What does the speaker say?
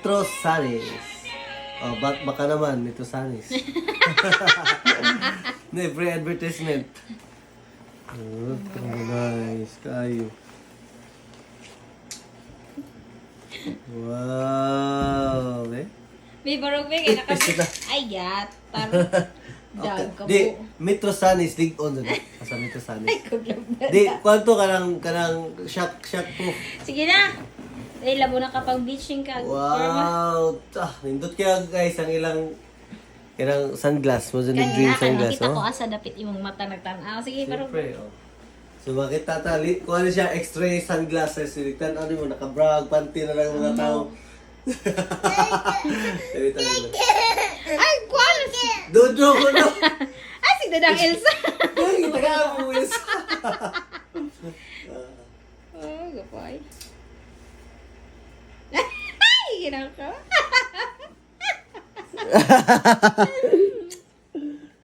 Metro Sanis. Oh, baka naman, Metro Sanis. Hindi, free advertisement. Oh, nice. Kayo. Wow. Eh? May barog may kaya Pesta. Ay, yat. Parang dag ka Di, po. Metro Sanis, League On. Asa Metro Sanis. Ay, kulang na. Di, kwanto kanang shock po. Sige na. Ay, labo na kapag beaching ka. Wow. Nindot kaya guys, ang ilang sunglass. Mo dyan Kanina, nag-dream sunglass, nakita ko oh. asa dapit imong mata nagtanaw. Sige, parang Siyempre, oh. So, bakit tatali? Kung ano siya, x-ray sunglasses. Siliktan, ano mo, nakabrag, panty na lang mga tao. ay, kwan! Dodo ko na! Ay, si Dadang Elsa! Ay, taga mo, Wes. Oh, gapay. Ay, ginagawa.